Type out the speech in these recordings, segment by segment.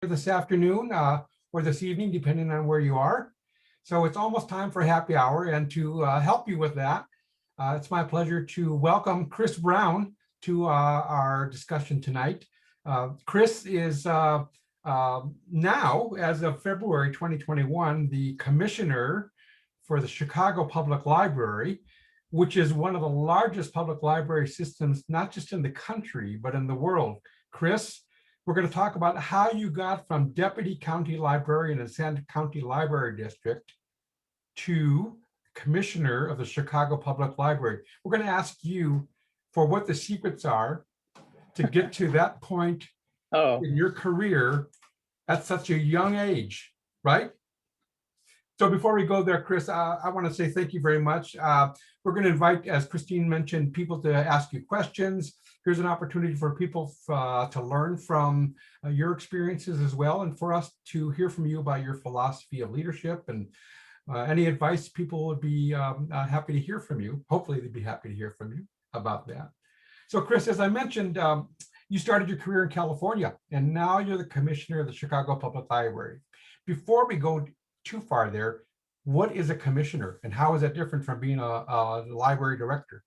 this afternoon or this evening, depending on where you are. So it's almost time for happy hour, and to help you with that, it's my pleasure to welcome Chris Brown to our discussion tonight. Chris is now, as of February 2021, the commissioner for the Chicago Public Library, which is one of the largest public library systems, not just in the country, but in the world. Chris, we're going to talk about how you got from deputy county librarian in Santa County Library District to commissioner of the Chicago Public Library. We're going to ask you for what the secrets are to get to that point in your career at such a young age, right? So before we go there, Chris, I want to say thank you very much. We're going to invite, as Christine mentioned, people to ask you questions. Here's an opportunity for people to learn from your experiences as well, and for us to hear from you about your philosophy of leadership and any advice. People would be happy to hear from you. Hopefully they'd be happy to hear from you about that. So Chris, as I mentioned, you started your career in California, and now you're the commissioner of the Chicago Public Library. Before we go too far there, what is a commissioner and how is that different from being a library director?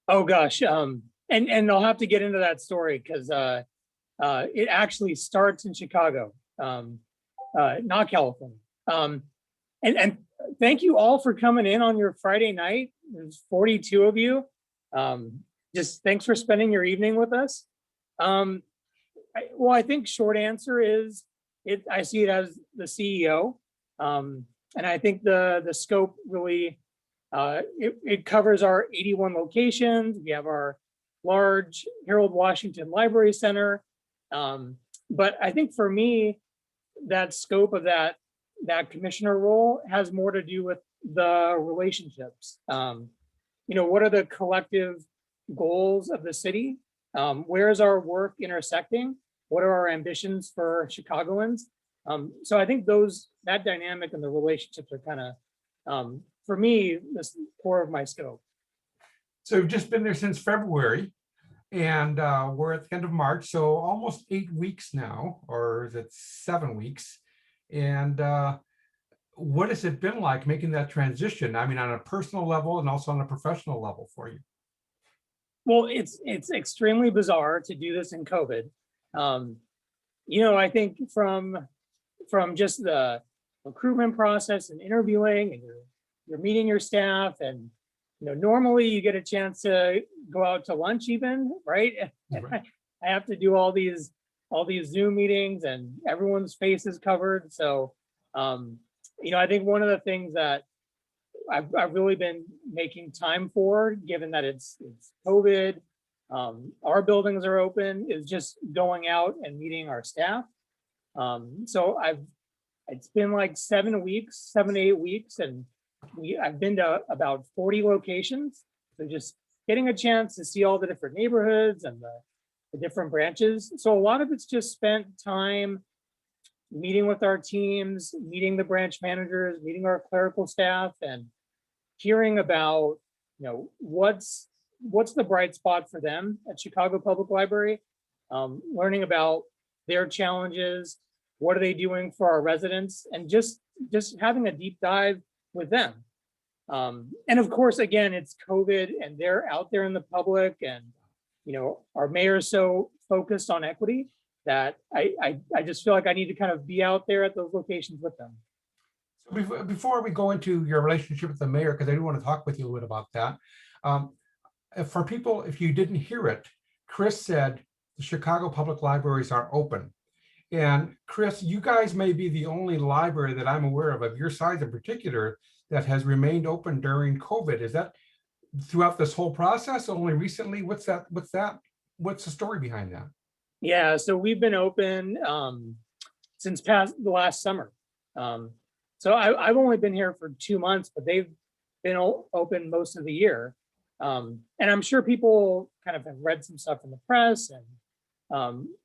Oh gosh, and I'll have to get into that story because it actually starts in Chicago, not California. And thank you all for coming in on your Friday night. There's 42 of you. Just thanks for spending your evening with us. I think short answer is I see it as the CEO, and I think the scope really. It covers our 81 locations. We have our large Harold Washington Library Center. But I think for me, that scope of that commissioner role has more to do with the relationships. What are the collective goals of the city? Where is our work intersecting? What are our ambitions for Chicagoans? So I think that dynamic and the relationships are kind of, for me, this core of my scope. So you've just been there since February, and we're at the end of March, so almost 8 weeks now, or is it 7 weeks? And what has it been like making that transition? I mean, on a personal level and also on a professional level for you? Well, it's extremely bizarre to do this in COVID. I think from just the recruitment process and interviewing, and you're meeting your staff, and normally you get a chance to go out to lunch even, right? Right. I have to do all these Zoom meetings and everyone's face is covered. So I think one of the things that I've really been making time for, given that it's COVID, our buildings are open, is just going out and meeting our staff. So it's been like 7 to 8 weeks, and I've been to about 40 locations. So just getting a chance to see all the different neighborhoods and the different branches. So a lot of it's just spent time meeting with our teams, meeting the branch managers, meeting our clerical staff, and hearing about, what's the bright spot for them at Chicago Public Library, learning about their challenges, what are they doing for our residents, and just having a deep dive with them. And of course, again, it's COVID and they're out there in the public, and our mayor is so focused on equity that I just feel like I need to kind of be out there at those locations with them. So before we go into your relationship with the mayor, because I do want to talk with you a little bit about that. For people, if you didn't hear it, Chris said the Chicago Public Libraries are open. And Chris, you guys may be the only library that I'm aware of your size in particular, that has remained open during COVID. Is that throughout this whole process, only recently? What's the story behind that? Yeah, so we've been open since the last summer. So I've only been here for 2 months, but they've been open most of the year. And I'm sure people kind of have read some stuff in the press, and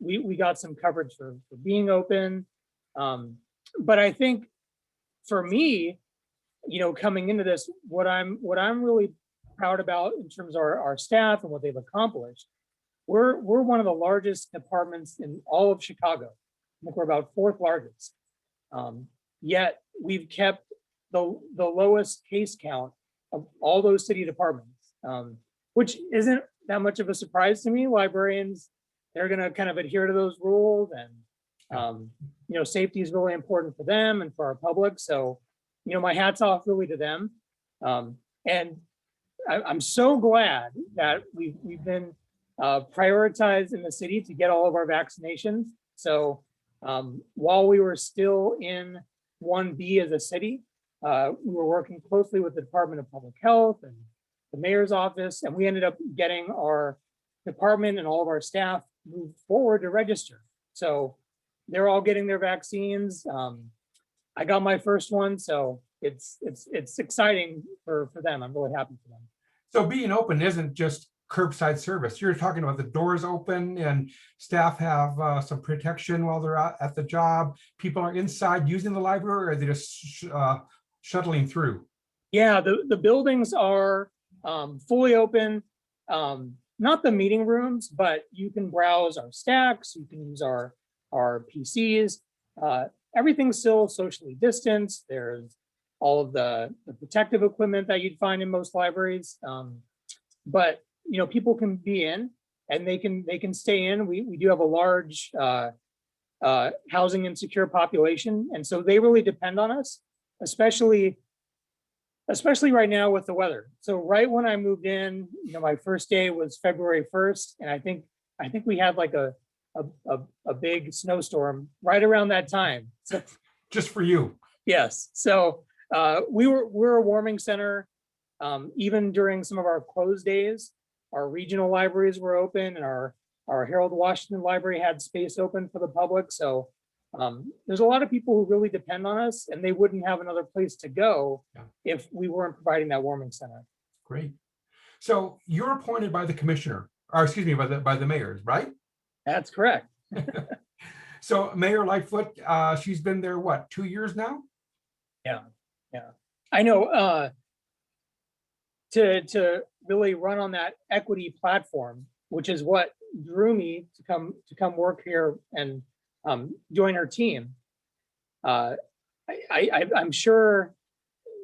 we got some coverage for being open. But I think for me, coming into this, what I'm really proud about in terms of our staff and what they've accomplished we're one of the largest departments in all of Chicago. I think we're about fourth largest. Yet we've kept the lowest case count of all those city departments, which isn't that much of a surprise to me. Librarians, they're going to kind of adhere to those rules, and safety is really important for them and for our public. So, my hat's off really to them. And I'm so glad that we've been prioritized in the city to get all of our vaccinations. So while we were still in 1B as a city, we were working closely with the Department of Public Health and the mayor's office, and we ended up getting our department and all of our staff moved forward to register. So they're all getting their vaccines. I got my first one, so it's exciting for them. I'm really happy for them. So being open isn't just curbside service. You're talking about the doors open and staff have some protection while they're out at the job. People are inside using the library, or are they just shuttling through? Yeah, the buildings are fully open. Not the meeting rooms, but you can browse our stacks. You can use our PCs. Everything's still socially distanced. There's all of the protective equipment that you'd find in most libraries. But people can be in and they can stay in. We do have a large housing insecure population, and so they really depend on us, especially right now with the weather. So right when I moved in, my first day was February 1st, and I think we had like a big snowstorm right around that time. So just for you. yes. So we're a warming center. Even during some of our closed days, our regional libraries were open, and our Harold Washington Library had space open for the public. So there's a lot of people who really depend on us, and they wouldn't have another place to go if we weren't providing that warming center. Great. So you're appointed by the commissioner, or excuse me, by the mayors, right? That's correct. So Mayor Lightfoot, she's been there, what, 2 years now? Yeah. I know. To really run on that equity platform, which is what drew me to come work here and join our team. I'm sure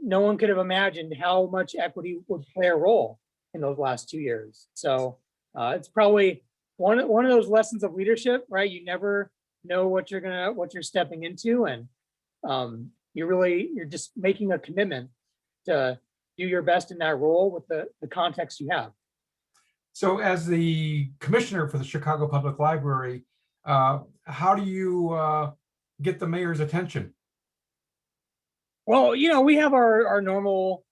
no one could have imagined how much equity would play a role in those last 2 years. So it's probably one of those lessons of leadership, right? You never know what you're stepping into, and you're just making a commitment to do your best in that role with the context you have. So as the commissioner for the Chicago Public Library, how do you get the mayor's attention? Well, we have our normal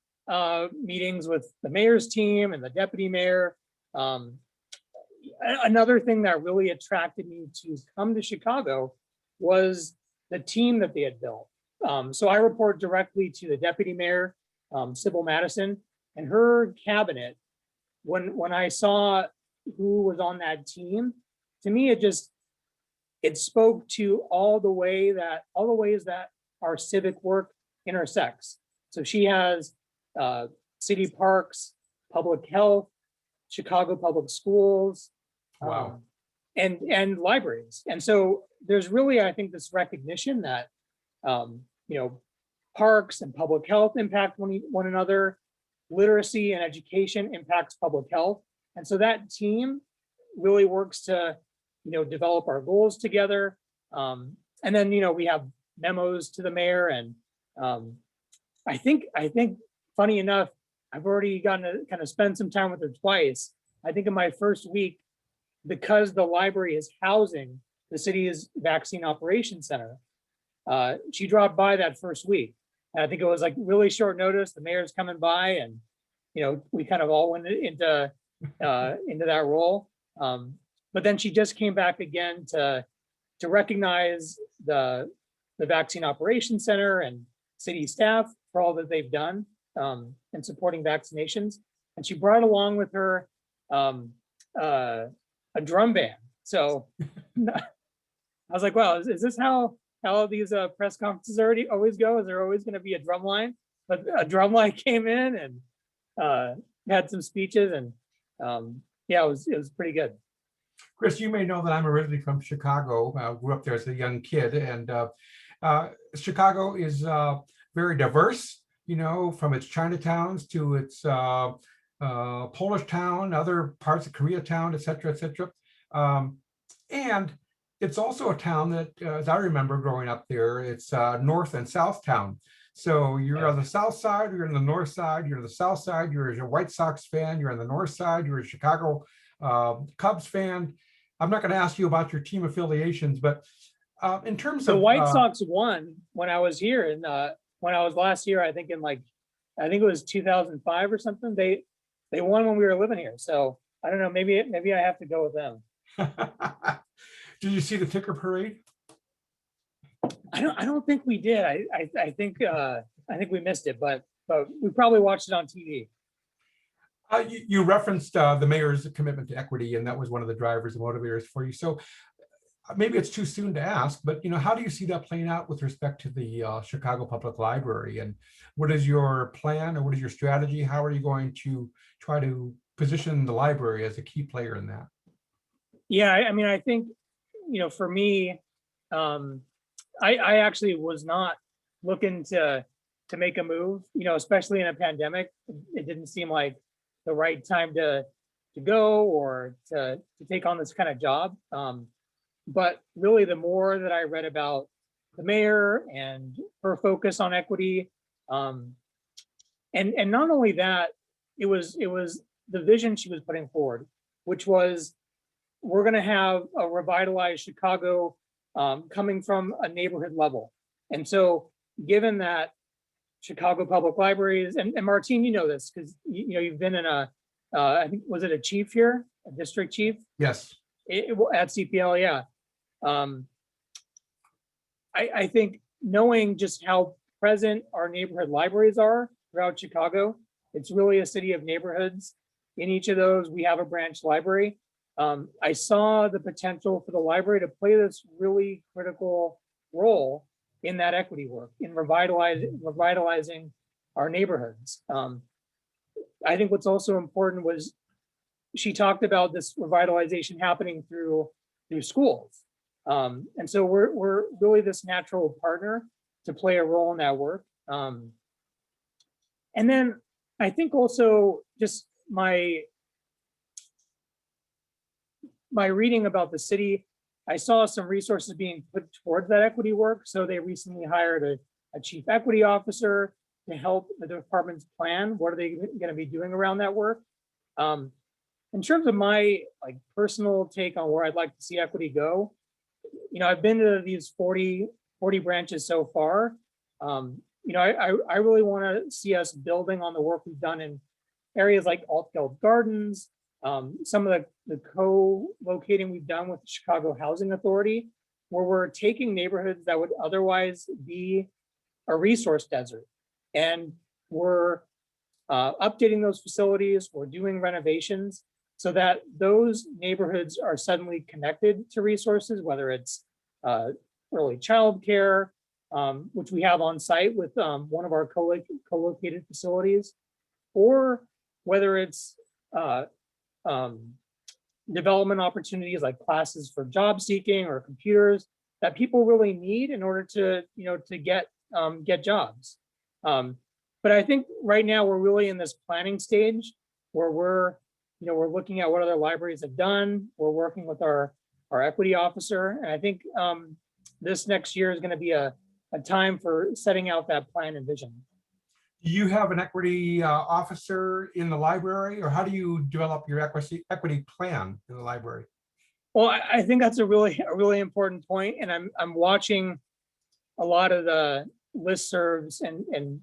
meetings with the mayor's team and the deputy mayor. Another thing that really attracted me to come to Chicago was the team that they had built. So I report directly to the deputy mayor, Sybil Madison, and her cabinet. When I saw who was on that team, to me it spoke to all the ways that our civic work intersects. So she has city parks, public health, Chicago public schools, Wow. and libraries. And so there's really, I think, this recognition that parks and public health impact one another, literacy and education impacts public health. And so that team really works to, develop our goals together. And then, we have memos to the mayor, and I think funny enough, I've already gotten to kind of spend some time with her twice. I think in my first week, because the library is housing the city's vaccine operations center, she dropped by that first week. And I think it was like really short notice. The mayor's coming by, and we kind of all went into that role. But then she just came back again to recognize the vaccine operations center and city staff for all that they've done in supporting vaccinations. And she brought along with her a drum band. So I was like, wow, is this how these press conferences always go? Is there always going to be a drum line? But a drum line came in and had some speeches, and it was pretty good. Chris, you may know that I'm originally from Chicago. Grew up there as a young kid, and Chicago is very diverse. You know, from its Chinatowns to its Polish town, other parts of Koreatown, et cetera, et cetera. And it's also a town that, as I remember growing up there, it's North and South town. So you're on the south side, you're on the north side, you're on the south side, you're a White Sox fan, you're on the north side, you're a Chicago Cubs fan. I'm not going to ask you about your team affiliations, but in terms The of White Sox won when I was here, and when I was last year, I think it was 2005 or something. They won when we were living here. So I don't know. Maybe I have to go with them. did you see the ticker parade? I don't think we did. I think we missed it, but we probably watched it on TV. You referenced the mayor's commitment to equity, and that was one of the drivers and motivators for you. So maybe it's too soon to ask, but how do you see that playing out with respect to the Chicago Public Library? And what is your plan, or what is your strategy? How are you going to try to position the library as a key player in that? Yeah, I mean, I think, for me, I actually was not looking to make a move, especially in a pandemic. It didn't seem like the right time to go or to take on this kind of job. But really, the more that I read about the mayor and her focus on equity, and not only that, it was the vision she was putting forward, which was, we're going to have a revitalized Chicago coming from a neighborhood level. And so, given that Chicago Public Libraries, and Martine, you know this because you've been in I think, was it a chief here, a district chief? Yes. At CPL, yeah. I think knowing just how present our neighborhood libraries are throughout Chicago, it's really a city of neighborhoods. In each of those, we have a branch library. I saw the potential for the library to play this really critical role in that equity work, in revitalizing our neighborhoods. I think what's also important was she talked about this revitalization happening through schools. And so we're really this natural partner to play a role in that work. And then I think also just my reading about the city, I saw some resources being put towards that equity work. So they recently hired a chief equity officer to help the department's plan. What are they going to be doing around that work? In terms of my personal take on where I'd like to see equity go, I've been to these 40 branches so far. I really want to see us building on the work we've done in areas like Altgeld Gardens, some of the co-locating we've done with the Chicago Housing Authority, where we're taking neighborhoods that would otherwise be a resource desert, and we're updating those facilities, we're doing renovations so that those neighborhoods are suddenly connected to resources, whether it's early childcare, which we have on site with one of our co-located facilities, or whether it's development opportunities like classes for job seeking or computers that people really need in order to get jobs. But I think right now we're really in this planning stage where we're looking at what other libraries have done. We're working with our equity officer, and I think this next year is going to be a time for setting out that plan and vision. Do you have an equity officer in the library, or how do you develop your equity plan in the library? Well, I think that's a really important point, and I'm watching a lot of the listservs and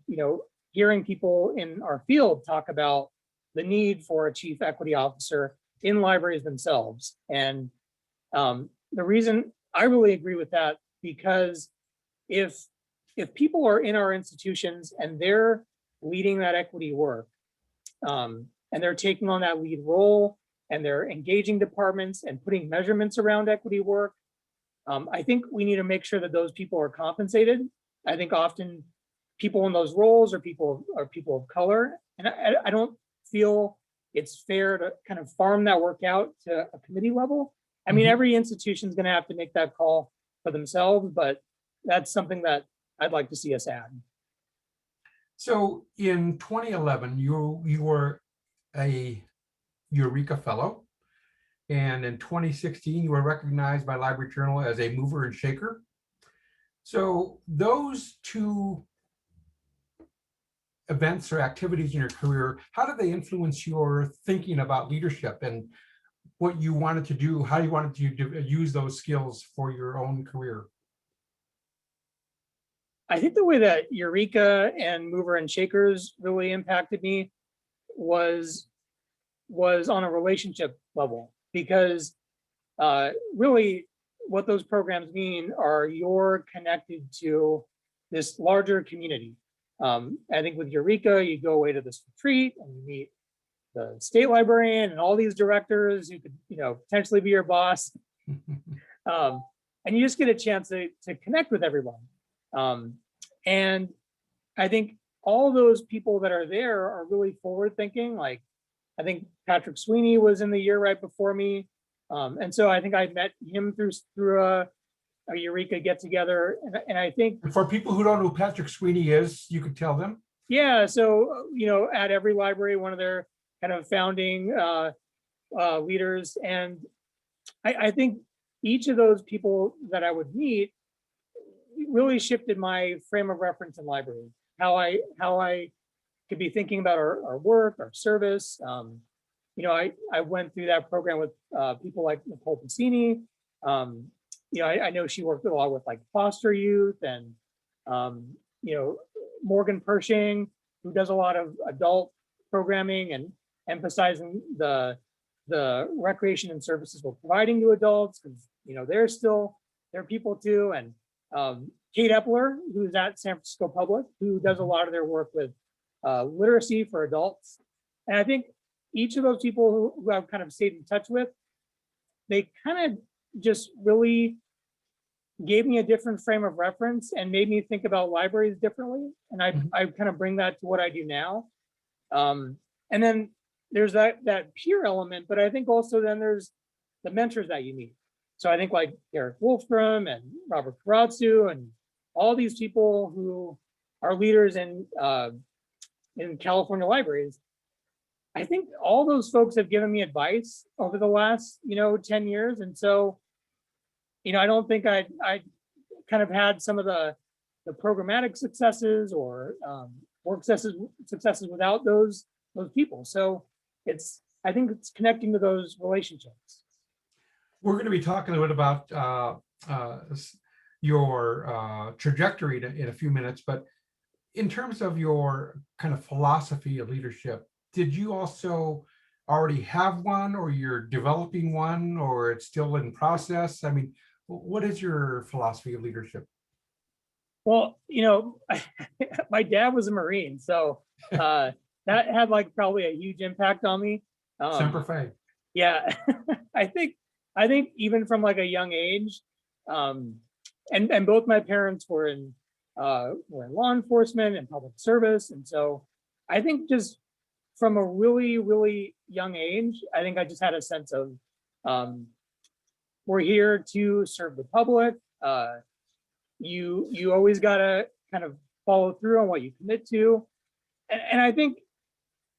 hearing people in our field talk about the need for a chief equity officer in libraries themselves. And the reason I really agree with that, because if people are in our institutions and they're leading that equity work, and they're taking on that lead role, and they're engaging departments and putting measurements around equity work, I think we need to make sure that those people are compensated. I think often people in those roles are people of color, and I don't feel it's fair to kind of farm that work out to a committee level. I mean, Mhm. every institution is going to have to make that call for themselves, but that's something that I'd like to see us add. So in 2011, you were a Eureka Fellow. And in 2016, you were recognized by Library Journal as a mover and shaker. So those two events or activities in your career, how did they influence your thinking about leadership and what you wanted to do, how you wanted to use those skills for your own career? I think the way that Eureka and Mover and Shakers really impacted me was on a relationship level, because really what those programs mean are you're connected to this larger community. I think with Eureka, you go away to this retreat and you meet the state librarian and all these directors who could, potentially be your boss. And you just get a chance to connect with everyone. And I think all those people that are there are really forward thinking. Like, I think Patrick Sweeney was in the year right before me. And so I think I met him through a Eureka get together. And I think, For people who don't know who Patrick Sweeney is, you could tell them. yeah, so, at every library, one of their kind of founding leaders. And I think each of those people that I would meet really shifted my frame of reference in library, how I could be thinking about our work, our service. I went through that program with people like Nicole Piscini. I know she worked a lot with like foster youth and, Morgan Pershing, who does a lot of adult programming and emphasizing the recreation and services we're providing to adults, because, they're people too. And Kate Epler, who's at San Francisco Public, who does a lot of their work with literacy for adults. And I think each of those people who I've kind of stayed in touch with, they kind of just really gave me a different frame of reference and made me think about libraries differently. And I kind of bring that to what I do now. And then there's that peer element, but I think also then there's the mentors that you meet. So I think like Eric Wolfram and Robert Karatsu and all these people who are leaders in California libraries. I think all those folks have given me advice over the last, 10 years. And so, I don't think I kind of had some of the programmatic successes or work successes without those people. So I think it's connecting to those relationships. We're going to be talking a little bit about your trajectory in a few minutes, but in terms of your kind of philosophy of leadership, did you also already have one, or you're developing one, or it's still in process? I mean, what is your philosophy of leadership? Well, my dad was a Marine, so that had like probably a huge impact on me. Semper Fi. Yeah, I think even from like a young age, and both my parents were in law enforcement and public service, and so I think just from a really, really young age, I think I just had a sense of we're here to serve the public. You always gotta kind of follow through on what you commit to, and I think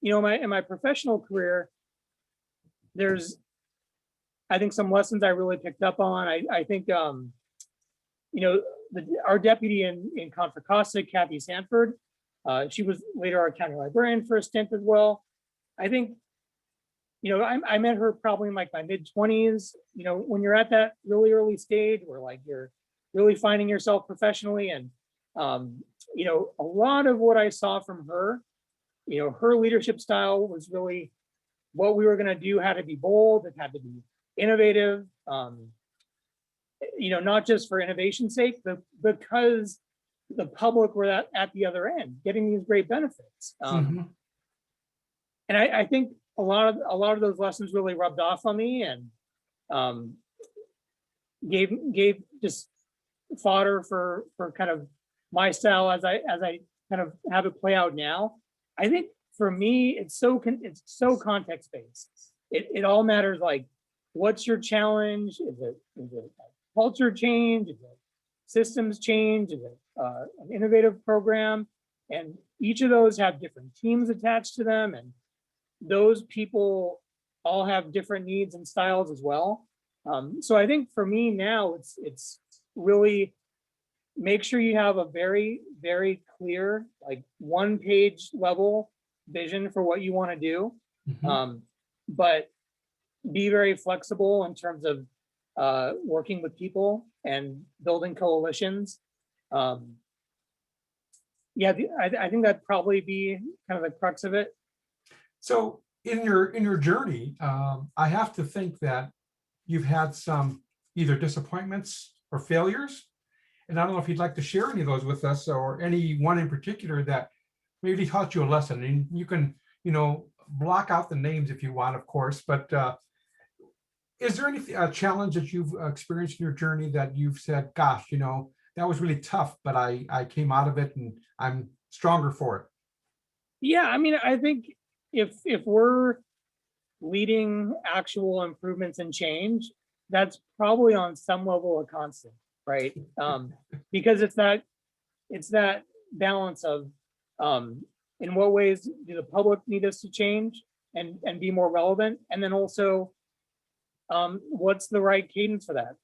in my professional career, there's I think some lessons I really picked up on. I think our deputy in Contra Costa, Kathy Sanford, she was later our county librarian for a stint as well. I think, I met her probably in like my mid-20s. When you're at that really early stage where like you're really finding yourself professionally, and a lot of what I saw from her, her leadership style was really what we were going to do had to be bold, it had to be innovative, not just for innovation's sake, but because the public were at the other end getting these great benefits. And I think a lot of those lessons really rubbed off on me, and gave just fodder for kind of my style as I kind of have it play out now. I think for me, it's so context based. It all matters, like what's your challenge? Is it culture change? Is it systems change? Is it an innovative program? And each of those have different teams attached to them, and those people all have different needs and styles as well. So I think for me now, it's really make sure you have a very, very clear, like 1-page level vision for what you want to do. But be very flexible in terms of working with people and building coalitions. Yeah, I think that'd probably be kind of the crux of it. So in your journey, I have to think that you've had some either disappointments or failures. And I don't know if you'd like to share any of those with us, or any one in particular that maybe taught you a lesson. And you can, block out the names if you want, of course, but is there any challenge that you've experienced in your journey that you've said, gosh, that was really tough, but I came out of it and I'm stronger for it? Yeah, I mean, I think if we're leading actual improvements and change, that's probably on some level a constant, right? Because it's that balance of in what ways do the public need us to change and be more relevant, and then also what's the right cadence for that?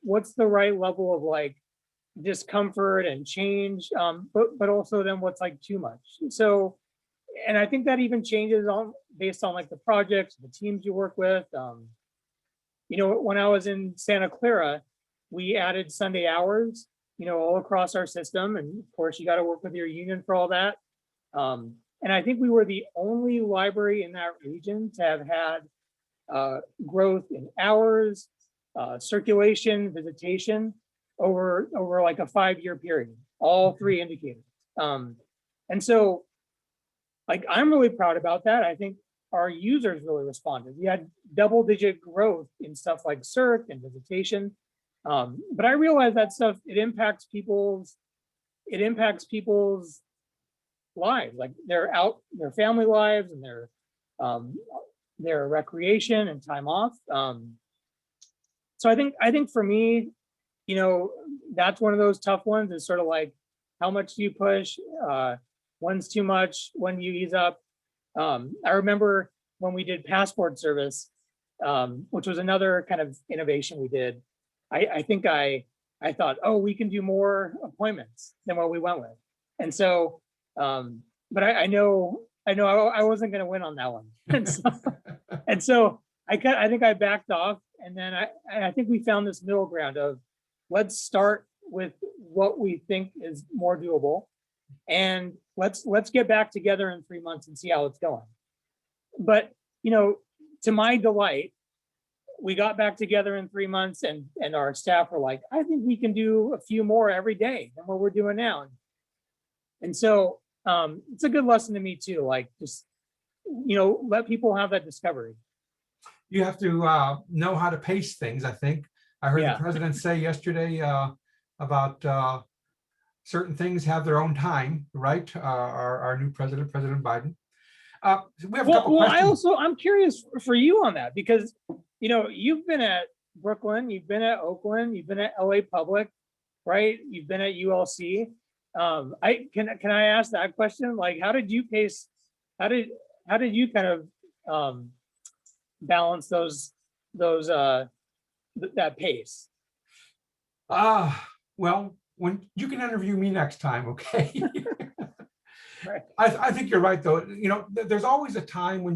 What's the right level of like discomfort and change, but also then what's like too much? So, and I think that even changes based on like the projects, the teams you work with. When I was in Santa Clara, we added Sunday hours, all across our system, and of course you got to work with your union for all that. And I think we were the only library in that region to have had growth in hours, circulation, visitation over like a 5-year period, all 3 indicators. And so like, I'm really proud about that. I think our users really responded. We had double-digit growth in stuff like circ and visitation. But I realize that stuff, it impacts people's lives, like their family lives and their recreation and time off. So I think for me, that's one of those tough ones. Is sort of like, how much do you push? When's too much? When do you ease up? I remember when we did passport service, which was another kind of innovation we did. I think I thought, oh, we can do more appointments than what we went with. And so, but I know I wasn't going to win on that one. And so I think I backed off, and then I think we found this middle ground of, let's start with what we think is more doable, and let's get back together in 3 months and see how it's going. But to my delight, we got back together in 3 months, and our staff were like, I think we can do a few more every day than what we're doing now. And so it's a good lesson to me too, like just let people have that discovery. You have to know how to pace things, I think. I heard the president say yesterday about certain things have their own time, right? Our new president, President Biden. We have a couple questions. I'm curious for you on that, because you've been at Brooklyn, you've been at Oakland, you've been at LA Public, right? You've been at ULC. Can I ask that question? Like, how did you pace? How did you kind of balance that pace? Well, when you can interview me next time, okay? Right. I think you're right, though. There's always a time when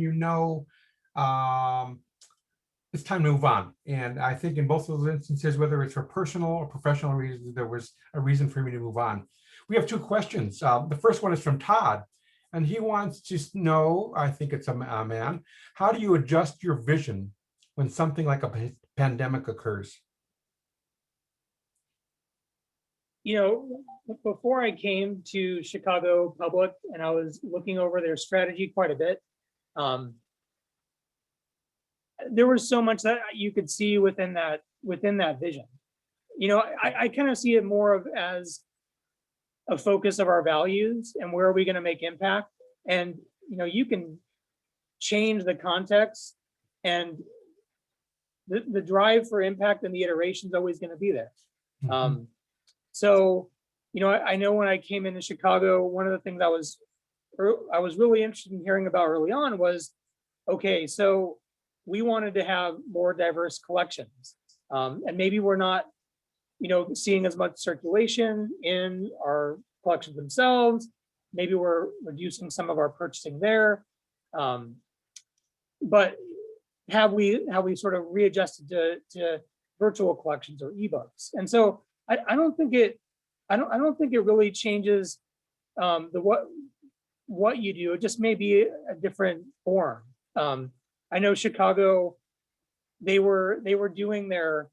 it's time to move on. And I think in both of those instances, whether it's for personal or professional reasons, there was a reason for me to move on. We have 2 questions. The first one is from Todd, and he wants to know, I think it's a man, how do you adjust your vision when something like a pandemic occurs? Before I came to Chicago Public and I was looking over their strategy quite a bit, there was so much that you could see within that vision. I kind of see it more of as a focus of our values and where are we going to make impact. And you can change the context And the drive for impact and the iteration is always going to be there. Mhm. So, I know when I came into Chicago, one of the things I was really interested in hearing about early on was, okay, so we wanted to have more diverse collections. And maybe we're not, seeing as much circulation in our collections themselves. Maybe we're reducing some of our purchasing there. But have we sort of readjusted to virtual collections or ebooks? And so I don't think it really changes what you do. It just may be a different form. I know Chicago, they were doing their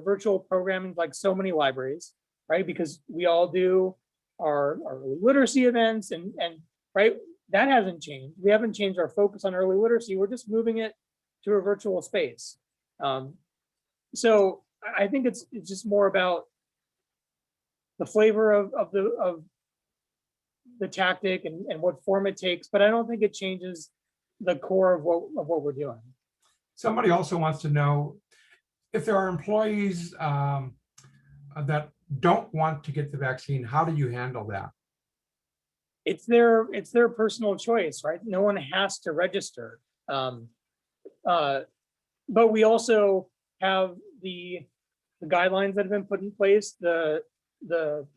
virtual programming like so many libraries, right? Because we all do our early literacy events and right, that hasn't changed. We haven't changed our focus on early literacy. We're just moving it to a virtual space. So I think it's just more about the flavor of the tactic and what form it takes, but I don't think it changes the core of what we're doing. Somebody also wants to know if there are employees that don't want to get the vaccine, how do you handle that? It's their personal choice, right? No one has to register. But we also have the guidelines that have been put in place, the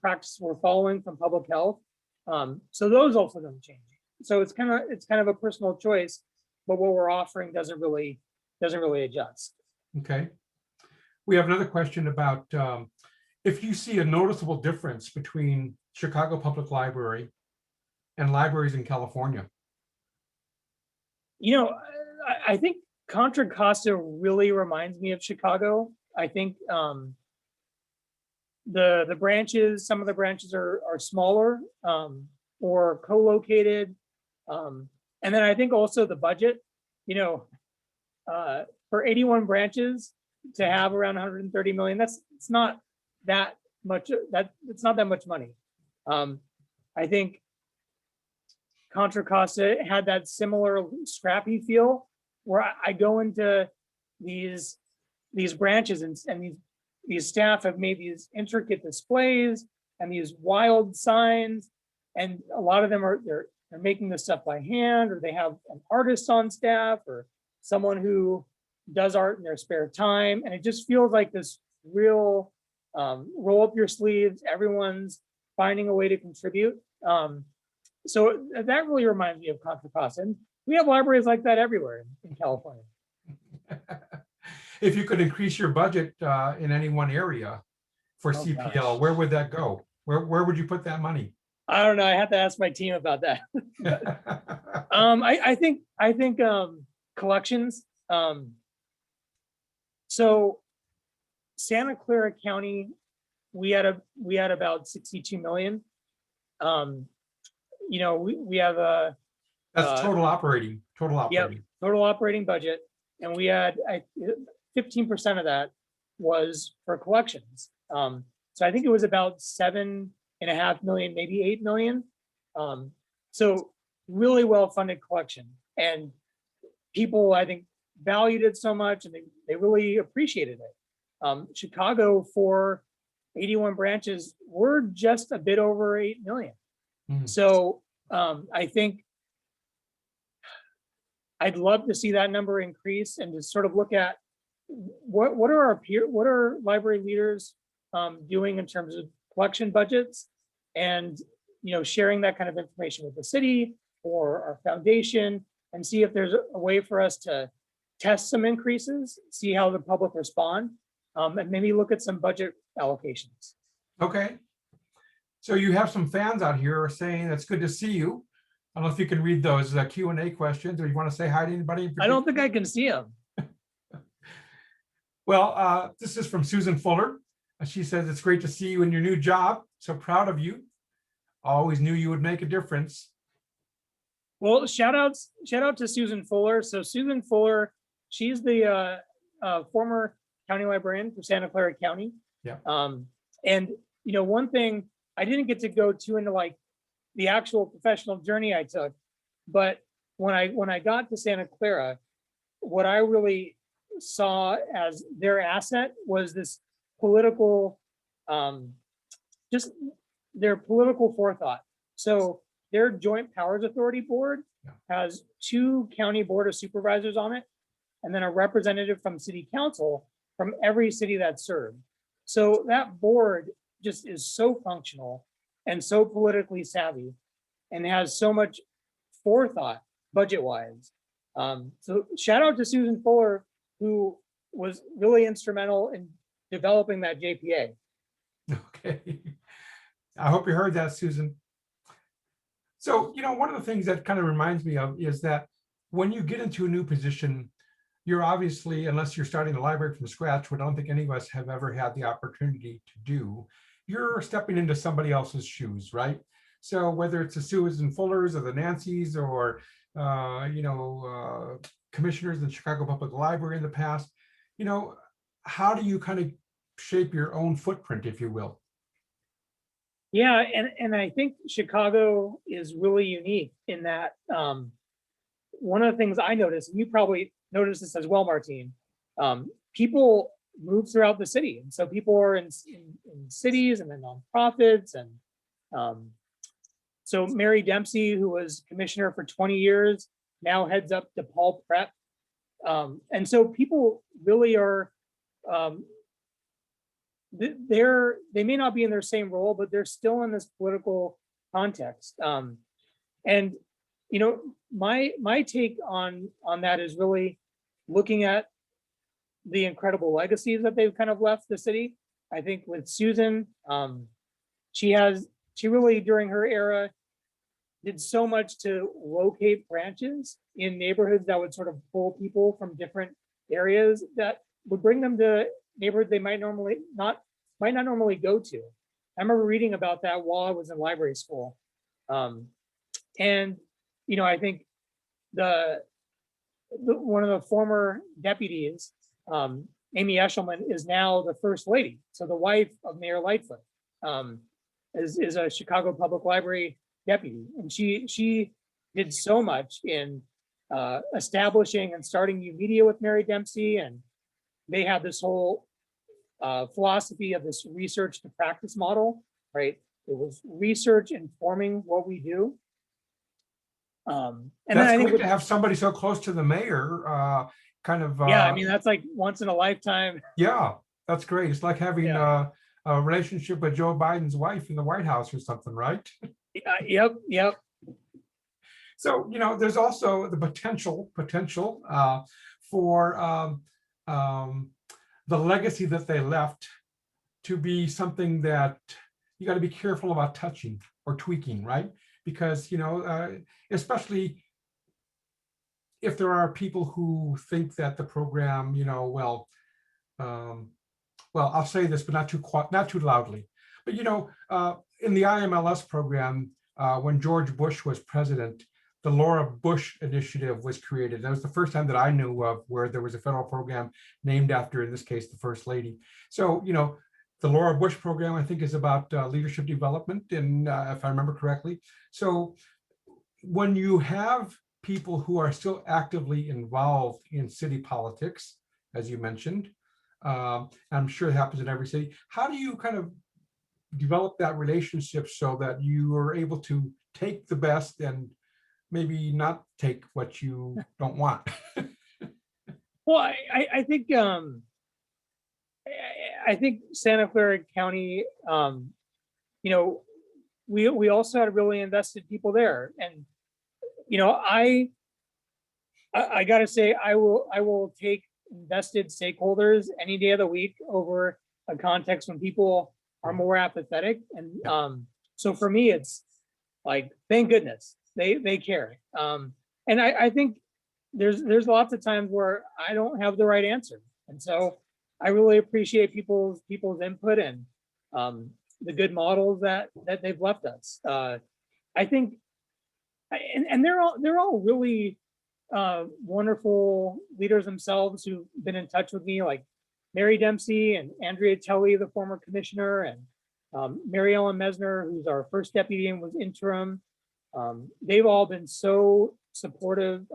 practice we're following from public health. So those also don't change. So it's kind of a personal choice, but what we're offering doesn't really adjust. Okay. We have another question about if you see a noticeable difference between Chicago Public Library and libraries in California. I think Contra Costa really reminds me of Chicago. I think the branches, some of the branches are smaller or co-located. And then I think also the budget, for 81 branches to have around 130 million, it's not that much, it's not that much money. I think Contra Costa had that similar scrappy feel where I go into these branches and these staff have made these intricate displays and these wild signs, and a lot of them they're making this stuff by hand, or they have an artist on staff or someone who does art in their spare time, and it just feels like this real roll up your sleeves, everyone's finding a way to contribute. So that really reminds me of Contra Costa, and we have libraries like that everywhere in California. If you could increase your budget in any one area for CPL, gosh. where would that go? Where would you put that money? I don't know. I have to ask my team about that. I think collections. So Santa Clara County, we had about 62 million. We have a That's total operating. Yep, total operating budget, and we had 15% of that was for collections. So I think it was about 7.5 million, maybe 8 million. So really well-funded collection, and people, I think, valued it so much, and they really appreciated it. Chicago, for 81 branches, we're just a bit over 8 million. So I think I'd love to see that number increase and to sort of look at what are library leaders doing in terms of collection budgets, and sharing that kind of information with the city or our foundation, and see if there's a way for us to test some increases, see how the public respond, and maybe look at some budget allocations. Okay. So you have some fans out here saying it's good to see you. I don't know if you can read those Q&A questions, or you want to say hi to anybody in particular? I don't think I can see them. Well, this is from Susan Fuller. She says, it's great to see you in your new job. So proud of you. Always knew you would make a difference. Well, shout out to Susan Fuller. So Susan Fuller, she's the former county librarian for Santa Clara County. Yeah. And one thing, I didn't get to go too into like the actual professional journey I took, but when I got to Santa Clara, what I really saw as their asset was this political, just their political forethought. So their Joint Powers Authority Board has 2 county board of supervisors on it, and then a representative from city council from every city that's served. So that board just is so functional and so politically savvy and has so much forethought budget-wise. So shout out to Susan Fuller, who was really instrumental in developing that JPA. Okay. I hope you heard that, Susan. So, one of the things that kind of reminds me of is that when you get into a new position, you're obviously, unless you're starting the library from scratch, which I don't think any of us have ever had the opportunity to do, you're stepping into somebody else's shoes, right? So whether it's the Susan Fullers or the Nancys or, commissioners in the Chicago Public Library in the past, how do you kind of shape your own footprint, if you will? Yeah, and I think Chicago is really unique in that one of the things I noticed, and you probably noticed this as well, Martine, people move throughout the city. And so people are in cities and then nonprofits. And so Mary Dempsey, who was commissioner for 20 years, now heads up DePaul Prep. And so people really are, they may not be in their same role, but they're still in this political context. And my take on that is really looking at the incredible legacies that they've kind of left the city. I think with Susan, she really during her era did so much to locate branches in neighborhoods that would sort of pull people from different areas that would bring them to neighborhoods they might not normally go to. I remember reading about that while I was in library school. And I think one of the former deputies, Amy Eshelman, is now the first lady. So the wife of Mayor Lightfoot is a Chicago Public Library deputy, and she did so much in establishing and starting new media with Mary Dempsey, and they had this whole philosophy of this research to practice model, right? It was research informing what we do. And that's then I think great to have somebody so close to the mayor, yeah, I mean, that's like once in a lifetime. Yeah, that's great. It's like having a relationship with Joe Biden's wife in the White House or something, right? Yep. So, there's also the potential for the legacy that they left to be something that you got to be careful about touching or tweaking, right? Because, especially if there are people who think that the program, well, I'll say this, but not too loudly. But, in the IMLS program, when George Bush was president, the Laura Bush Initiative was created. That was the first time that I knew of where there was a federal program named after, in this case, the First Lady. So, the Laura Bush program, I think, is about leadership development, and if I remember correctly. So when you have people who are still actively involved in city politics, as you mentioned, I'm sure it happens in every city, how do you kind of develop that relationship so that you are able to take the best and maybe not take what you don't want? Well, I think Santa Clara County, we also had really invested people there, and I gotta say, I will take invested stakeholders any day of the week over a context when people are more apathetic. And so for me, it's like, thank goodness they care. And I think there's lots of times where I don't have the right answer, and so I really appreciate people's input and the good models that they've left us. I think, and they're all really wonderful leaders themselves who've been in touch with me, like Mary Dempsey and Andrea Telly, the former commissioner, and Mary Ellen Mesner, who's our first deputy and was interim. They've all been so supportive,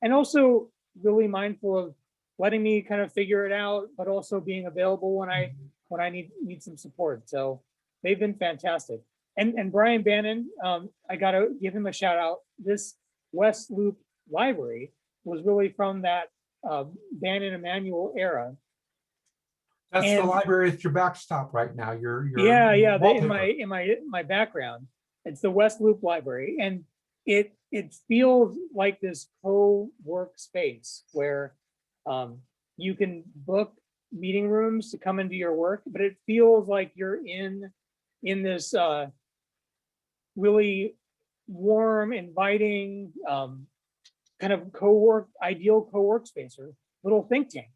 and also really mindful of letting me kind of figure it out, but also being available when I need some support. So they've been fantastic. And Brian Bannon, I gotta give him a shout out. This West Loop Library was really from that Bannon Emanuel era. That's the And library at your backstop right now. Your yeah, in wallpaper. my background, it's the West Loop Library, and it feels like this co-work space where you can book meeting rooms to come into your work, but it feels like you're in this really warm, inviting kind of ideal co-work space or little think tank.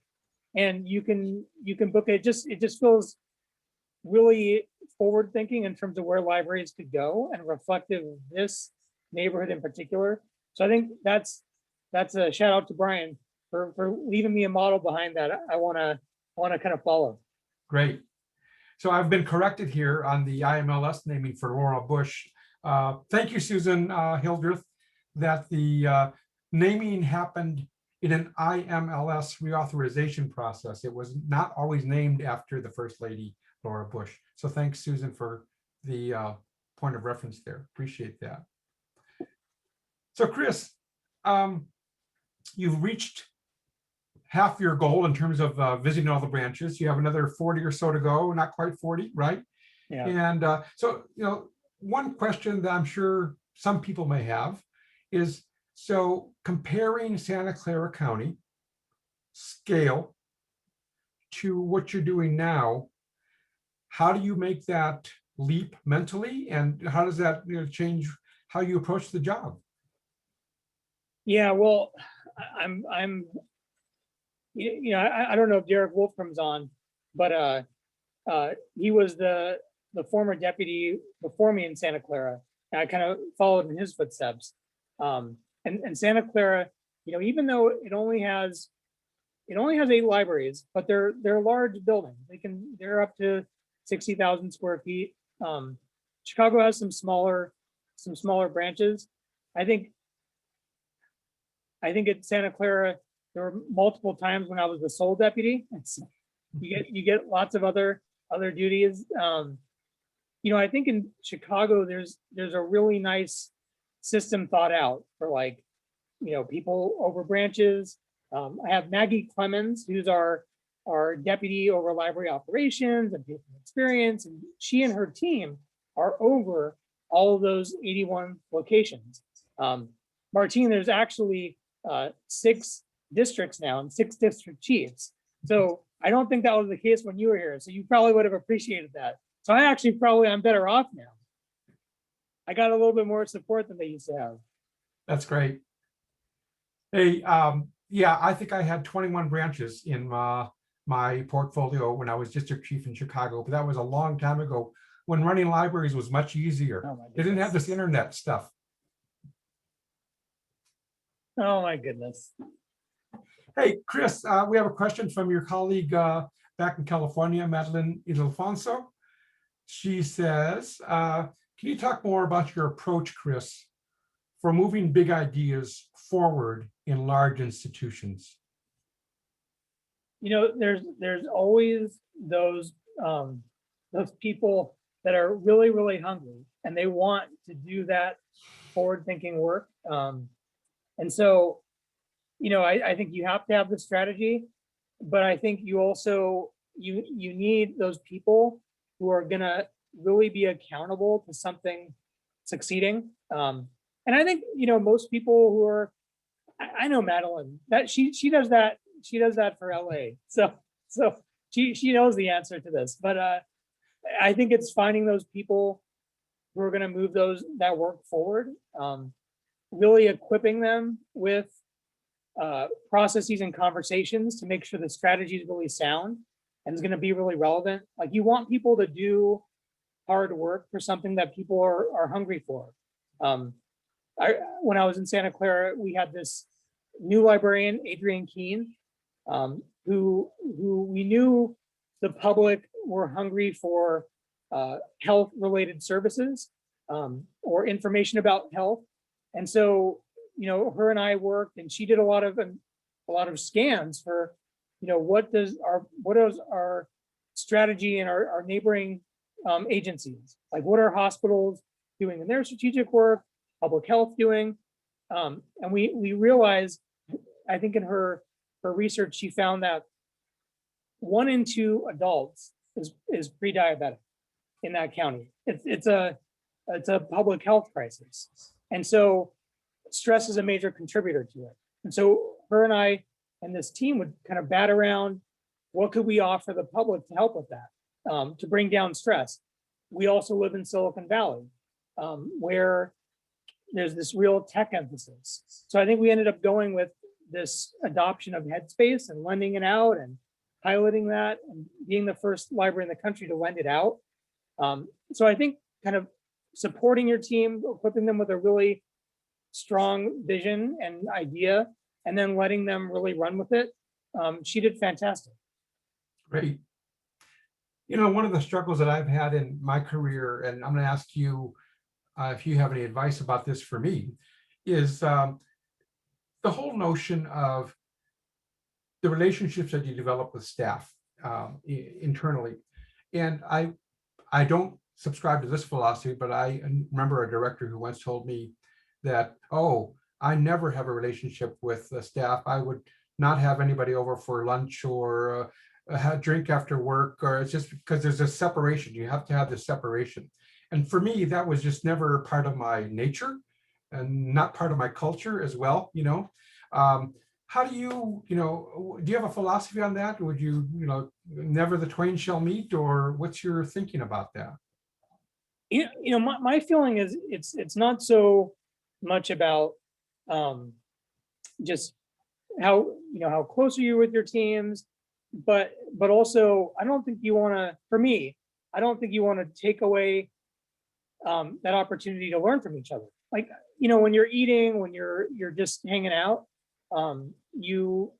And you can book it. It just feels really forward thinking in terms of where libraries could go and reflective of this neighborhood in particular. So I think that's a shout out to Brian for leaving me a model behind that. I want to kind of follow. Great. So I've been corrected here on the IMLS naming for Laura Bush. Thank you, Susan Hildreth, that the naming happened in an IMLS reauthorization process. It was not always named after the First Lady, Laura Bush. So thanks, Susan, for the point of reference there. Appreciate that. So Chris, you've reached half your goal in terms of visiting all the branches. You have another 40 or so to go, not quite 40, right? Yeah. And so, one question that I'm sure some people may have is, so comparing Santa Clara County scale to what you're doing now, how do you make that leap mentally? And how does that change how you approach the job? Yeah, well, I'm I don't know if Derek Wolfram's on, but he was the former deputy before me in Santa Clara, and I kind of followed in his footsteps. And Santa Clara, even though it only has 8 libraries, but they're large buildings. They're up to 60,000 square feet. Chicago has some smaller branches. I think at Santa Clara, there were multiple times when I was the sole deputy. You get lots of other duties. I think in Chicago, there's a really nice system thought out for people over branches. I have Maggie Clemens, who's our deputy over library operations and patient experience, and she and her team are over all of those 81 locations. Martine, there's actually 6 districts now and 6 district chiefs. So I don't think that was the case when you were here. So you probably would have appreciated that. So I'm better off now. I got a little bit more support than they used to have. That's great. Hey, yeah, I think I had 21 branches in my portfolio when I was district chief in Chicago, but that was a long time ago when running libraries was much easier. Oh, they didn't have this internet stuff. Oh my goodness. Hey, Chris, we have a question from your colleague back in California, Madeline Ildefonso. She says, can you talk more about your approach, Chris, for moving big ideas forward in large institutions? There's always those people that are really, really hungry and they want to do that forward-thinking work. And so, I think you have to have the strategy, but I think you also, you need those people who are gonna really be accountable to something succeeding. And I think, most people who are, I know Madeline, that she does that for LA. So she knows the answer to this, but I think it's finding those people who are gonna move that work forward, really equipping them with processes and conversations to make sure the strategy is really sound and is going to be really relevant. Like, you want people to do hard work for something that people are hungry for. When I was in Santa Clara, we had this new librarian, Adrienne Keene, who we knew the public were hungry for health related services or information about health. And so, her and I worked, and she did a lot of a lot of scans for, what is our strategy in our neighboring agencies? Like, what are hospitals doing in their strategic work, public health doing? And we realized, I think in her research, she found that 1 in 2 adults is pre-diabetic in that county. It's a public health crisis. And so stress is a major contributor to it. And so her and I and this team would kind of bat around, what could we offer the public to help with that, to bring down stress? We also live in Silicon Valley, where there's this real tech emphasis. So I think we ended up going with this adoption of Headspace and lending it out and piloting that and being the first library in the country to lend it out. So I think kind of supporting your team, equipping them with a really strong vision and idea, and then letting them really run with it. She did fantastic. Great. One of the struggles that I've had in my career, and I'm going to ask you if you have any advice about this for me, is the whole notion of the relationships that you develop with staff internally. And I don't subscribe to this philosophy, but I remember a director who once told me that, oh, I never have a relationship with the staff. I would not have anybody over for lunch or have drink after work, or it's just because there's a separation. You have to have this separation. And for me, that was just never part of my nature and not part of my culture as well. How do you have a philosophy on that? Would you, never the twain shall meet, or what's your thinking about that? My feeling is it's not so much about just how close are you with your teams, but also I don't think you want to, for me, I don't think you want to take away that opportunity to learn from each other. Like, when you're eating, when you're just hanging out, you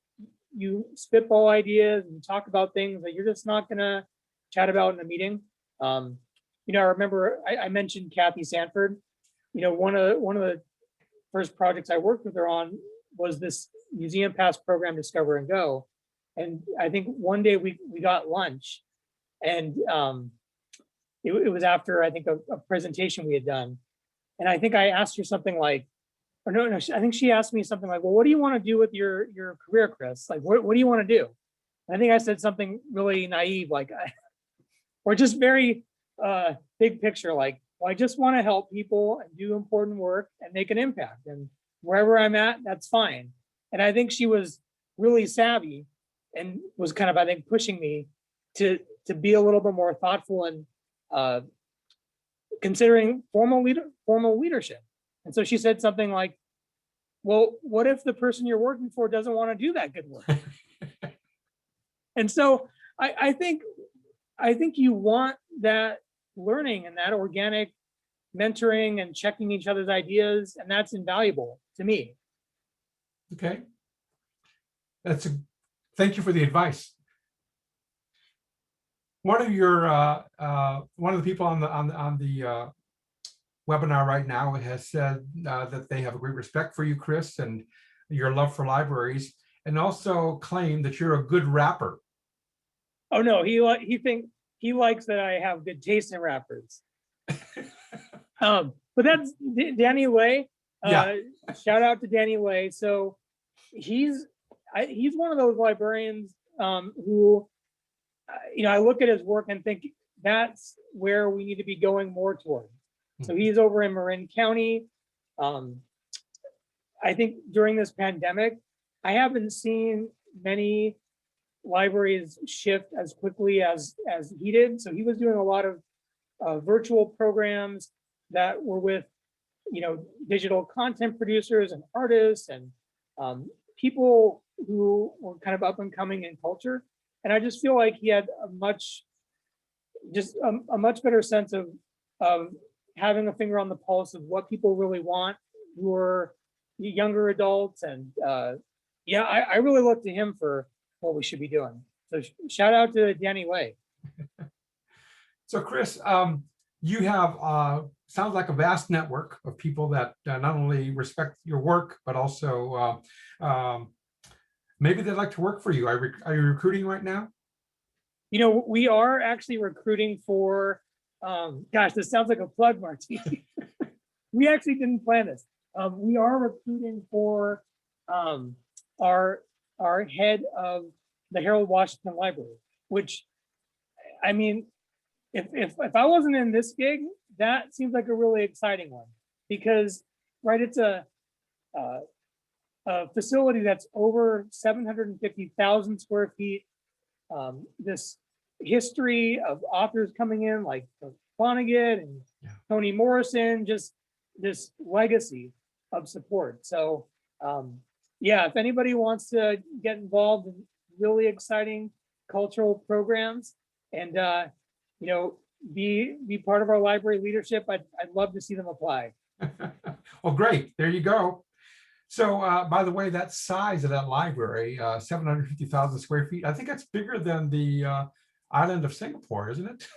spitball ideas and talk about things that you're just not gonna chat about in a meeting. I remember I mentioned Kathy Sanford. One of the first projects I worked with her on was this Museum Pass program, Discover and Go. And I think one day we got lunch, and it was after, I think, a presentation we had done. And I think I asked her something like, or no, I think she asked me something like, well, what do you want to do with your career, Chris? Like, what do you want to do? And I think I said something really naive, like, or just very big picture, like, well, I just want to help people and do important work and make an impact. And wherever I'm at, that's fine. And I think she was really savvy and was kind of, I think, pushing me to be a little bit more thoughtful and considering formal leadership. And so she said something like, well, what if the person you're working for doesn't want to do that good work? And so I think you want that learning and that organic mentoring and checking each other's ideas, and that's invaluable to me. Okay. Thank you for the advice. One of the people on the webinar right now has said that they have a great respect for you, Chris, and your love for libraries, and also claimed that you're a good rapper. Oh no, he likes that I have good taste in rappers. But that's Danny Lay. Yeah. Shout out to Danny Lay. So he's one of those librarians who, I look at his work and think that's where we need to be going more toward. So he's over in Marin County. I think during this pandemic, I haven't seen many libraries shift as quickly as he did. So he was doing a lot of virtual programs that were with, digital content producers and artists and people who were kind of up and coming in culture. And I just feel like he had a much better sense of having a finger on the pulse of what people really want, who are younger adults. And I really look to him for what we should be doing. So shout out to Danny Lay. So Chris, you have sounds like a vast network of people that not only respect your work, but also maybe they'd like to work for you. Are you recruiting right now? You know, we are actually recruiting for, gosh, this sounds like a plug, Marty. We actually didn't plan this. We are recruiting for our head of the Harold Washington Library, which, I mean, if I wasn't in this gig, that seems like a really exciting one, because, right, it's a facility that's over 750,000 square feet. This history of authors coming in like Vonnegut and Toni Morrison, just this legacy of support. So yeah, if anybody wants to get involved in really exciting cultural programs and you know, be part of our library leadership, I'd love to see them apply. Well, great. There you go. So by the way, that size of that library, 750,000 square feet, I think that's bigger than the island of Singapore, isn't it?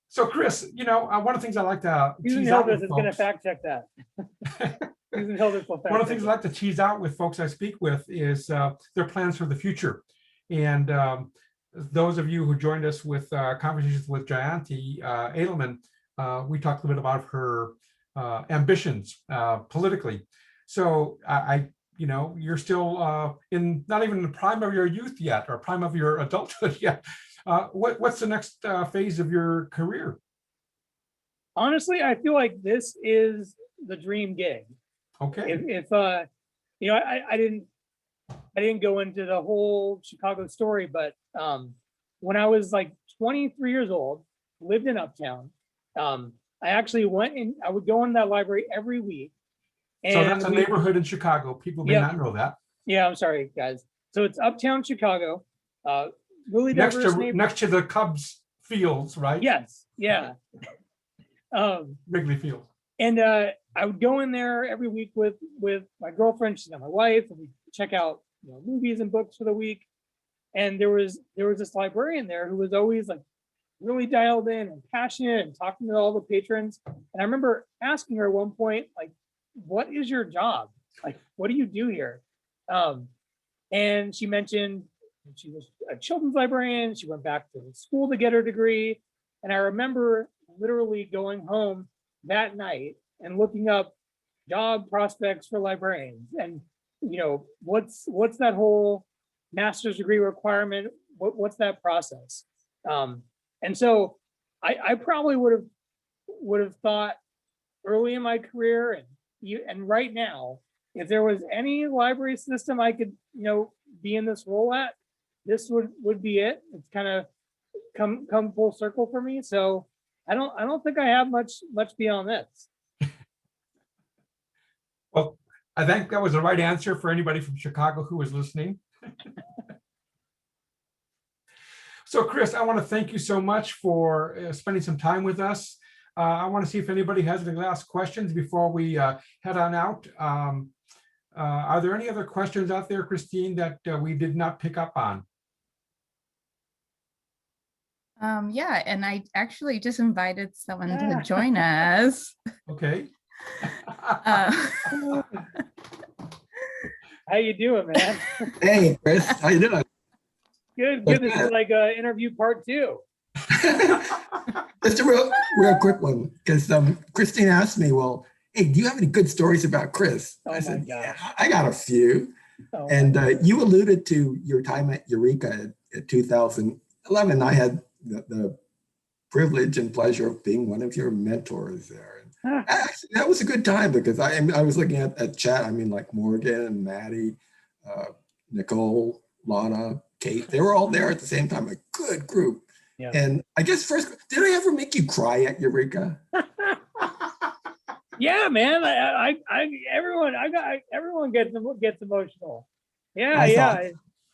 So Chris, you know, one of the things I like to Susan tease out Hildreth with is going to folks, fact check that. Susan Hildreth will fact one of the check things I like to tease out with folks I speak with is their plans for the future. And those of you who joined us with conversations with Jayanti Edelman, we talked a bit about her ambitions politically. So you know, you're still in not even the prime of your youth yet, or prime of your adulthood yet. What's the next phase of your career? Honestly, I feel like this is the dream gig. Okay. If you know, I didn't go into the whole Chicago story, but when I was like 23 years old, lived in Uptown, I actually went in, I would go in that library every week. So that's a neighborhood in Chicago. People may not know that. Yeah, I'm sorry, guys. So it's Uptown Chicago, really diverse neighborhood. Next to the Cubs fields, right? Yes, yeah. Wrigley Field. And I would go in there every week with my girlfriend, she's not my wife, and we check out, you know, movies and books for the week. And there was this librarian there who was always like really dialed in and passionate and talking to all the patrons. And I remember asking her at one point, like, what is your job? Like, what do you do here? And she mentioned she was a children's librarian. She went back to school to get her degree. And I remember literally going home that night and looking up job prospects for librarians. And, you know, what's that whole master's degree requirement? What's that process? And so I probably would have thought early in my career and right now, if there was any library system I could, you know, be in this role at, this would be it. It's kind of come full circle for me. So I don't think I have much beyond this. Well, I think that was the right answer for anybody from Chicago who was listening. So Chris, I want to thank you so much for spending some time with us. I want to see if anybody has any last questions before we head on out. Are there any other questions out there, Christine, that we did not pick up on? Yeah, and I actually just invited someone to join us. Okay. How you doing, man? Hey, Chris, how you doing? Good. This is like interview part 2. Just a real quick one, because Christine asked me, well, hey, do you have any good stories about Chris? Oh, I said, my gosh. yeah, I got a few. Oh, and you alluded to your time at Eureka at 2011. I had the privilege and pleasure of being one of your mentors there. And actually, that was a good time because I was looking at chat. I mean, like Morgan and Maddie, Nicole, Lana, Kate, they were all there at the same time, a good group. Yeah. And I guess first, did I ever make you cry at Eureka? Yeah, man. Everyone gets emotional. Yeah, I yeah. thought-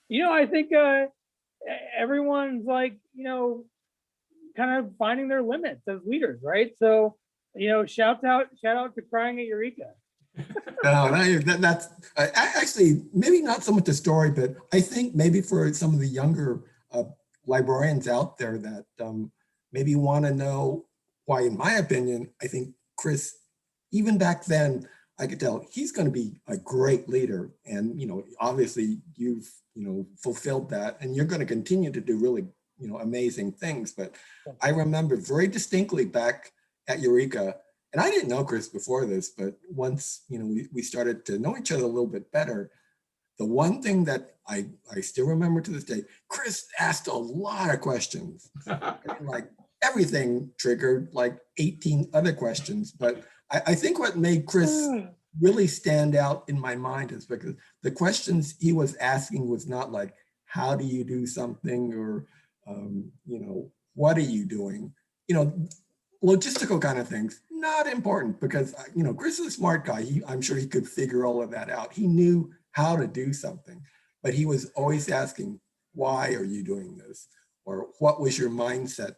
You know, I think everyone's like, you know, kind of finding their limits as leaders, right? So, you know, shout out to crying at Eureka. No, that's actually maybe not so much the story, but I think maybe for some of the younger librarians out there that maybe want to know why, in my opinion, I think Chris, even back then, I could tell he's going to be a great leader. And, obviously you've, fulfilled that, and you're going to continue to do really, amazing things. But I remember very distinctly back at Eureka, and I didn't know Chris before this, but once, we started to know each other a little bit better, the one thing that I still remember to this day, Chris asked a lot of questions. I mean, like everything triggered like 18 other questions. But I think what made Chris really stand out in my mind is because the questions he was asking was not like, how do you do something, or, what are you doing? Logistical kind of things, not important, because, Chris is a smart guy. I'm sure he could figure all of that out. He knew how to do something, but he was always asking, why are you doing this? Or what was your mindset,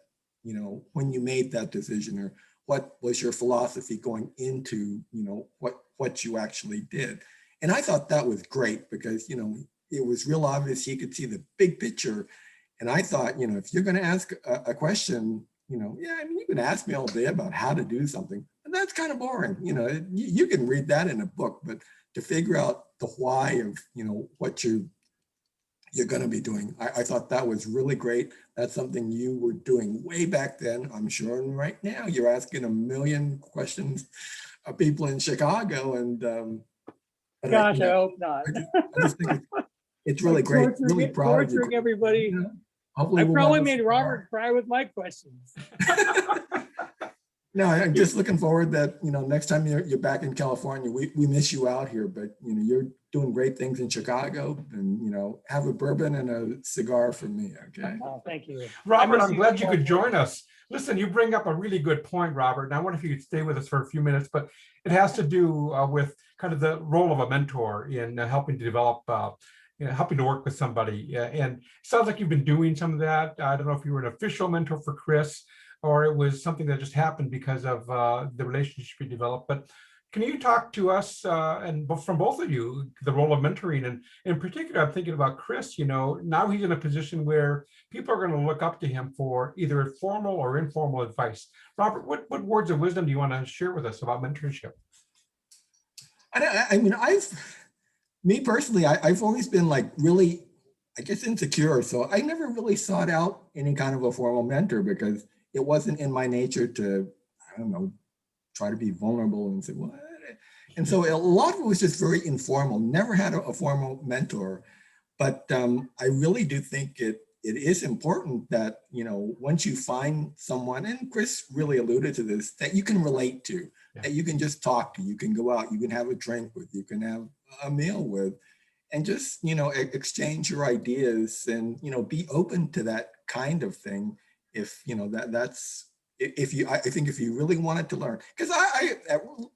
when you made that decision? Or what was your philosophy going into, what you actually did? And I thought that was great because, it was real obvious he could see the big picture. And I thought, if you're going to ask a question, yeah, I mean, you can ask me all day about how to do something, and that's kind of boring. You can read that in a book, but to figure out the why of, what you're going to be doing, I thought that was really great. That's something you were doing way back then, I'm sure. And right now you're asking a million questions of people in Chicago. And but Gosh, I hope not. I just think it's really great. Really proud of you. Torturing everybody. Hopefully I we'll probably have made this- Robert cry with my questions. No, I'm just looking forward that, next time you're back in California, we miss you out here, but, you're doing great things in Chicago, and, have a bourbon and a cigar for me, okay? Oh, thank you. Robert, miss I'm you glad you so could much. join us. Listen, you bring up a really good point, Robert, and I wonder if you could stay with us for a few minutes, but it has to do with kind of the role of a mentor in helping to develop, helping to work with somebody. And it sounds like you've been doing some of that. I don't know if you were an official mentor for Chris, or it was something that just happened because of the relationship you developed. But can you talk to us, from both of you, the role of mentoring? And in particular, I'm thinking about Chris, now he's in a position where people are going to look up to him for either formal or informal advice. Robert, what words of wisdom do you want to share with us about mentorship? I mean, me personally, I've always been like really, I guess, insecure. So I never really sought out any kind of a formal mentor because it wasn't in my nature to, I don't know, try to be vulnerable and say, what? And so a lot of it was just very informal, never had a formal mentor. But I really do think it is important that, once you find someone, and Chris really alluded to this, that you can relate to, that you can just talk to, you can go out, you can have a drink with, you can have a meal with, and just, exchange your ideas and, be open to that kind of thing. If, that's, I think if you really wanted to learn, because I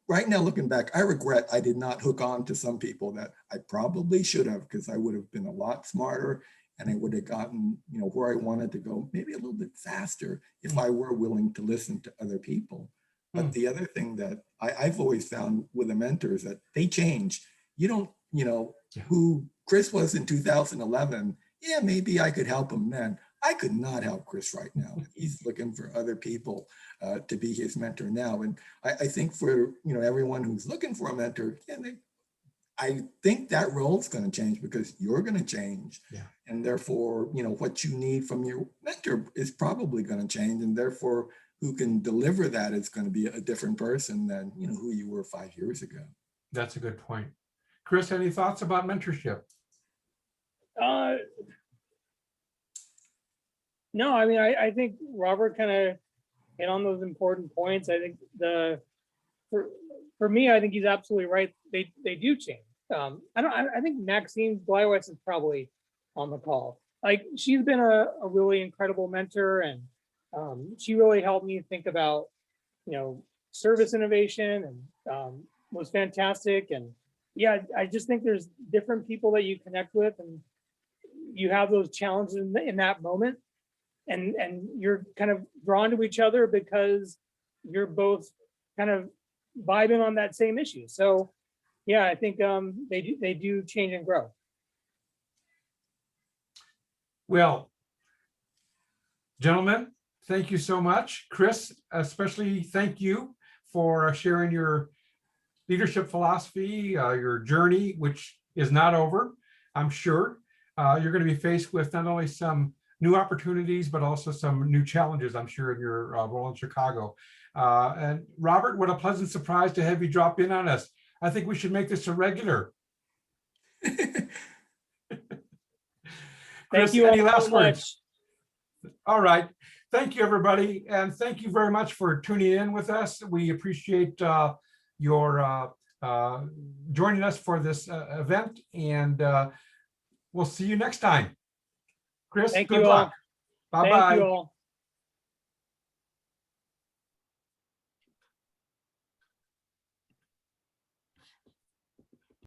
right now looking back, I regret I did not hook on to some people that I probably should have, because I would have been a lot smarter and I would have gotten, where I wanted to go maybe a little bit faster if I were willing to listen to other people. But the other thing that I've always found with a mentor is that they change. You don't, who Chris was in 2011, yeah, maybe I could help him then. I could not help Chris right now. He's looking for other people to be his mentor now. And I think for, everyone who's looking for a mentor, I think that role is going to change because you're going to change. Yeah. And therefore, what you need from your mentor is probably going to change. And therefore, who can deliver that is going to be a different person than, who you were 5 years ago. That's a good point. Chris, any thoughts about mentorship? No, I mean, I think Robert kind of hit on those important points. I think for me, I think he's absolutely right. They do change. I think Maxine Bleiwitz is probably on the call. Like, she's been a really incredible mentor, and she really helped me think about, service innovation, and was fantastic. And yeah, I just think there's different people that you connect with, and you have those challenges in that moment. And you're kind of drawn to each other because you're both kind of vibing on that same issue. So yeah, I think they do change and grow. Well, gentlemen, thank you so much. Chris, especially thank you for sharing your leadership philosophy, your journey, which is not over, I'm sure. You're going to be faced with not only some new opportunities, but also some new challenges, I'm sure, in your role in Chicago. And Robert, what a pleasant surprise to have you drop in on us. I think we should make this a regular. Thank Chris, you any all last so words? much. All right. Thank you, everybody. And thank you very much for tuning in with us. We appreciate your joining us for this event, and we'll see you next time. Chris, Thank good you all. luck. Thank Bye-bye. you all.